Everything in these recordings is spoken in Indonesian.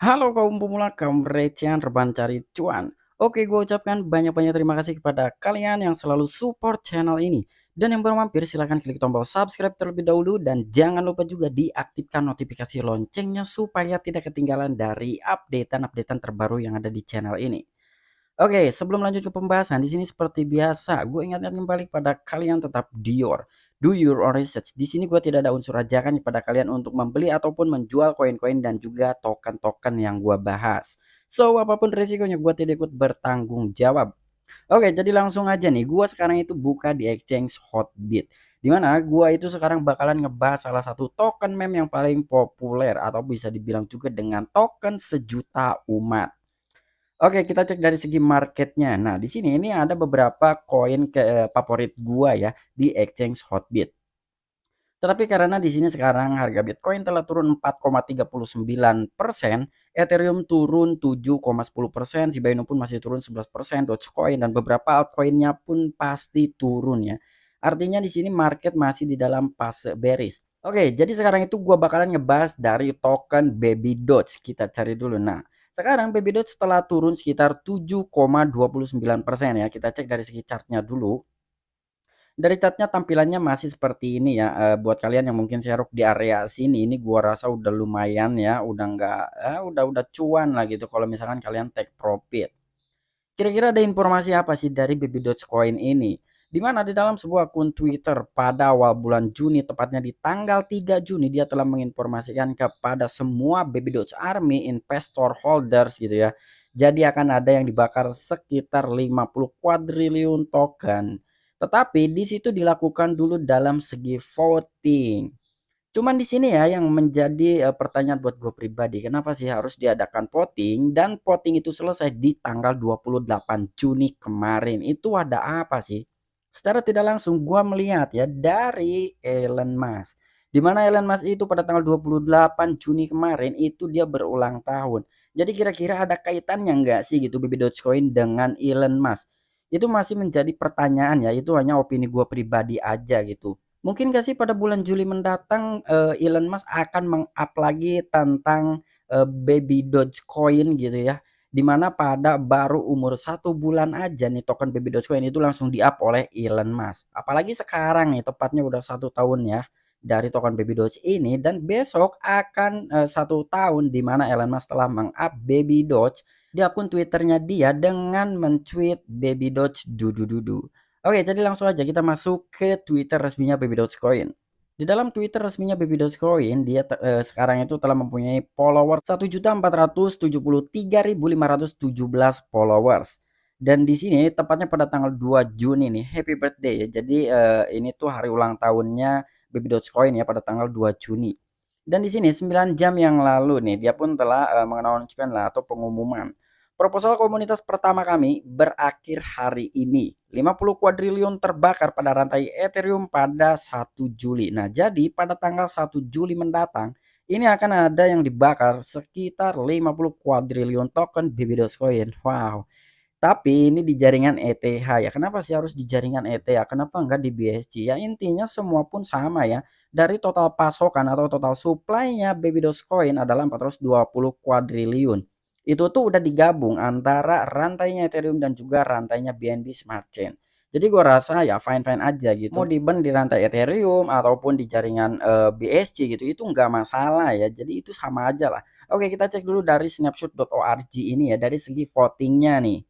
Halo kaum pemula, kaum recehan rebahan cari cuan. Oke, gue ucapkan banyak-banyak terima kasih kepada kalian yang selalu support channel ini. Dan yang baru mampir silahkan klik tombol subscribe terlebih dahulu. Dan jangan lupa juga diaktifkan notifikasi loncengnya supaya tidak ketinggalan dari updatean-updatean terbaru yang ada di channel ini. Oke, sebelum lanjut ke pembahasan, di sini seperti biasa, gue ingatkan kembali pada kalian tetap do your own research. Di sini gue tidak ada unsur ajakan kepada kalian untuk membeli ataupun menjual koin-koin dan juga token-token yang gue bahas. So, apapun resikonya gue tidak ikut bertanggung jawab. Oke, jadi langsung aja nih, gue sekarang itu buka di exchange Hotbit. Dimana gue itu sekarang bakalan ngebahas salah satu token meme yang paling populer atau bisa dibilang juga dengan token sejuta umat. Oke, kita cek dari segi marketnya. Nah, di sini ini ada beberapa koin favorit gua ya di exchange Hotbit. Tetapi karena di sini sekarang harga Bitcoin telah turun 4,39%, Ethereum turun 7,10%, Shiba Inu pun masih turun 11%, Dogecoin dan beberapa altcoinnya pun pasti turun ya. Artinya di sini market masih di dalam fase bearish. Oke, jadi sekarang itu gua bakalan ngebahas dari token Baby Doge. Kita cari dulu. Nah, sekarang Baby Doge setelah turun sekitar 7,29% ya. Kita cek dari segi chartnya dulu. Dari catnya tampilannya masih seperti ini ya, buat kalian yang mungkin share di area sini, ini gua rasa udah lumayan ya, udah nggak udah cuan lah gitu kalau misalkan kalian take profit. Kira-kira ada informasi apa sih dari Baby Dogecoin ini? Di mana di dalam sebuah akun Twitter pada awal bulan Juni, tepatnya di tanggal 3 Juni, dia telah menginformasikan kepada semua Baby Doge Army investor holders gitu ya. Jadi akan ada yang dibakar sekitar 50 kuadriliun token. Tetapi di situ dilakukan dulu dalam segi voting. Cuman di sini ya yang menjadi, pertanyaan buat gue pribadi, kenapa sih harus diadakan voting dan voting itu selesai di tanggal 28 Juni kemarin, itu ada apa sih? Secara tidak langsung gue melihat ya dari Elon Musk, di mana Elon Musk itu pada tanggal 28 Juni kemarin itu dia berulang tahun. Jadi kira-kira ada kaitannya nggak sih gitu Baby Dogecoin dengan Elon Musk? Itu masih menjadi pertanyaan ya, itu hanya opini gue pribadi aja gitu. Mungkin nggak sih pada bulan Juli mendatang, Elon Musk akan meng-up lagi tentang, Baby Dogecoin gitu ya, di mana pada baru umur 1 bulan aja nih token Baby Dogecoin itu langsung di-up oleh Elon Musk. Apalagi sekarang nih tepatnya udah 1 tahun ya dari token Baby Doge ini dan besok akan, 1 tahun di mana Elon Musk telah meng-up Baby Doge di akun Twitternya dia dengan men-tweet Baby Doge dudu. Oke, jadi langsung aja kita masuk ke Twitter resminya Baby Dogecoin. Di dalam Twitter resminya Baby Dogecoin, dia sekarang itu telah mempunyai follower 1.473.517 followers. Dan di sini tepatnya pada tanggal 2 Juni nih, happy birthday ya. Jadi ini tuh hari ulang tahunnya Baby Dogecoin ya pada tanggal 2 Juni. Dan di sini 9 jam yang lalu nih, dia pun telah mengannouncekan lah atau pengumuman proposal komunitas pertama kami berakhir hari ini. 50 kuadriliun terbakar pada rantai Ethereum pada 1 Juli. Nah, jadi pada tanggal 1 Juli mendatang, ini akan ada yang dibakar sekitar 50 kuadriliun token Baby Dogecoin. Wow. Tapi ini di jaringan ETH ya. Kenapa sih harus di jaringan ETH? Kenapa enggak di BSC? Ya intinya semua pun sama ya. Dari total pasokan atau total supply-nya Baby Dogecoin adalah 420 kuadriliun. Itu tuh udah digabung antara rantainya Ethereum dan juga rantainya BNB Smart Chain. Jadi gua rasa ya fine-fine aja gitu. Mau di-burn di rantai Ethereum ataupun di jaringan BSC gitu itu enggak masalah ya. Jadi itu sama aja lah. Oke, kita cek dulu dari snapshot.org ini ya dari segi votingnya nih.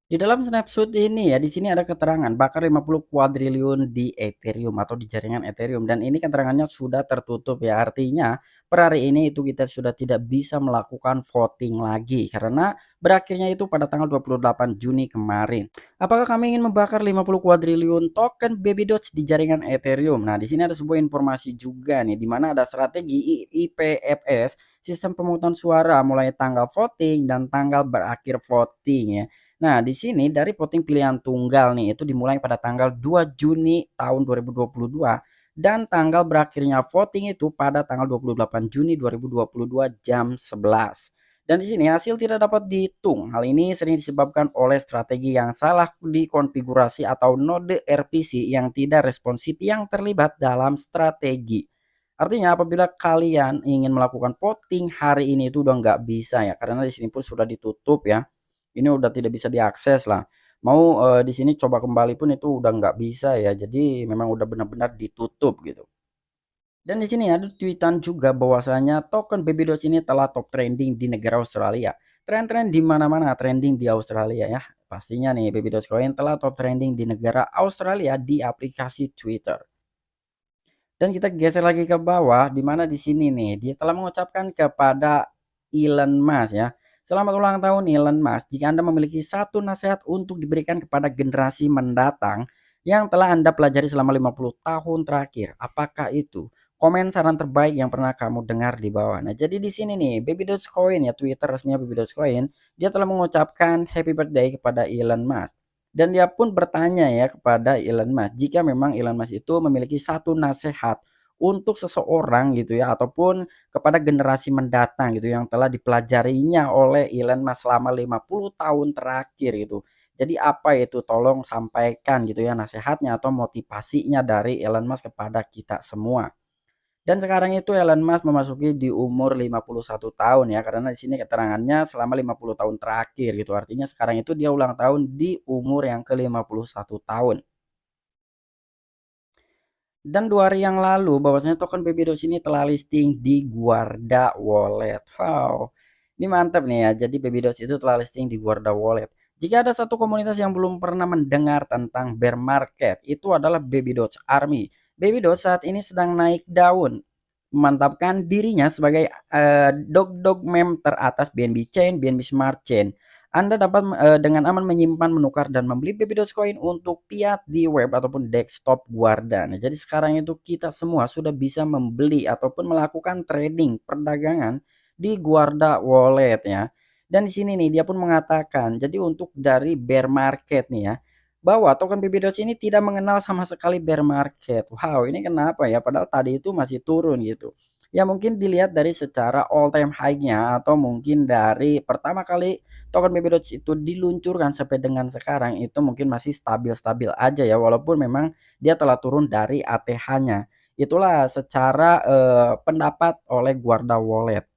Di dalam snapshot ini ya, di sini ada keterangan bakar 50 kuadriliun di Ethereum atau di jaringan Ethereum dan ini keterangannya sudah tertutup ya. Artinya per hari ini itu kita sudah tidak bisa melakukan voting lagi karena berakhirnya itu pada tanggal 28 Juni kemarin. Apakah kami ingin membakar 50 kuadriliun token Baby Doge di jaringan Ethereum? Nah, di sini ada sebuah informasi juga nih di mana ada strategi IPFS, sistem pemungutan suara mulai tanggal voting dan tanggal berakhir voting ya. Nah, di sini dari voting pilihan tunggal nih itu dimulai pada tanggal 2 Juni tahun 2022 dan tanggal berakhirnya voting itu pada tanggal 28 Juni 2022 jam 11. Dan di sini hasil tidak dapat dihitung. Hal ini sering disebabkan oleh strategi yang salah dikonfigurasi atau node RPC yang tidak responsif yang terlibat dalam strategi. Artinya apabila kalian ingin melakukan voting hari ini itu udah nggak bisa ya, karena di sini pun sudah ditutup ya. Ini udah tidak bisa diakses lah. Mau, di sini coba kembali pun itu udah nggak bisa ya. Jadi memang udah benar-benar ditutup gitu. Dan di sini ada tweetan juga bahwasanya token Baby Doge ini telah top trending di negara Australia. Tren-tren di mana-mana trending di Australia ya. Pastinya nih Baby Dogecoin telah top trending di negara Australia di aplikasi Twitter. Dan kita geser lagi ke bawah, di mana di sini nih, dia telah mengucapkan kepada Elon Musk ya. Selamat ulang tahun Elon Musk. Jika Anda memiliki satu nasihat untuk diberikan kepada generasi mendatang yang telah Anda pelajari selama 50 tahun terakhir, apakah itu? Komen saran terbaik yang pernah kamu dengar di bawah. Nah, jadi di sini nih, Baby Dogecoin ya, Twitter resminya Baby Dogecoin, dia telah mengucapkan happy birthday kepada Elon Musk. Dan dia pun bertanya ya kepada Elon Musk, jika memang Elon Musk itu memiliki satu nasihat untuk seseorang gitu ya, ataupun kepada generasi mendatang gitu yang telah dipelajarinya oleh Elon Musk selama 50 tahun terakhir gitu. Jadi apa itu? Tolong sampaikan gitu ya nasihatnya atau motivasinya dari Elon Musk kepada kita semua. Dan sekarang itu Elon Musk memasuki di umur 51 tahun ya, karena di sini keterangannya selama 50 tahun terakhir gitu. Artinya sekarang itu dia ulang tahun di umur yang ke-51 tahun. Dan 2 hari yang lalu bahwasanya token Babydots ini telah listing di Guarda Wallet. Wow, ini mantap nih ya. Jadi Babydots itu telah listing di Guarda Wallet. Jika ada satu komunitas yang belum pernah mendengar tentang bear market, itu adalah Babydots Army. Babydots saat ini sedang naik daun, memantapkan dirinya sebagai dog meme teratas BNB Chain, BNB Smart Chain. Anda dapat dengan aman menyimpan, menukar, dan membeli Baby Dogecoin untuk fiat di web ataupun desktop Guarda. Nah, jadi sekarang itu kita semua sudah bisa membeli ataupun melakukan trading perdagangan di Guarda Wallet ya. Dan di sini nih dia pun mengatakan, jadi untuk dari bear market nih ya, bahwa token Baby Doge ini tidak mengenal sama sekali bear market. Wow, ini kenapa ya? Padahal tadi itu masih turun gitu. Ya mungkin dilihat dari secara all time high-nya atau mungkin dari pertama kali token Baby Doge itu diluncurkan sampai dengan sekarang itu mungkin masih stabil-stabil aja ya, walaupun memang dia telah turun dari ATH-nya. Itulah secara, pendapat oleh Guarda Wallet.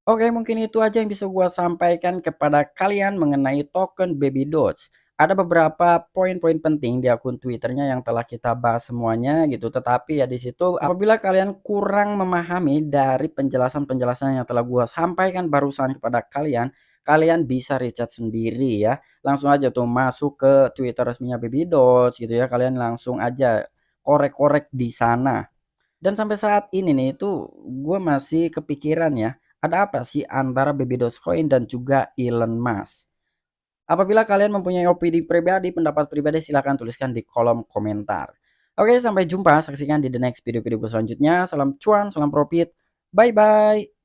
Oke, mungkin itu aja yang bisa gua sampaikan kepada kalian mengenai token Baby Doge. Ada beberapa poin-poin penting di akun Twitternya yang telah kita bahas semuanya gitu. Tetapi ya di situ apabila kalian kurang memahami dari penjelasan-penjelasan yang telah gua sampaikan barusan kepada kalian, kalian bisa riset sendiri ya. Langsung aja tuh masuk ke Twitter resminya Baby Doge gitu ya. Kalian langsung aja korek-korek di sana. Dan sampai saat ini nih itu gue masih kepikiran ya, ada apa sih antara Baby Dogecoin dan juga Elon Musk? Apabila kalian mempunyai opini pribadi, pendapat pribadi silahkan tuliskan di kolom komentar. Oke, sampai jumpa, saksikan di the next video-video gue selanjutnya. Salam cuan, salam profit, bye-bye.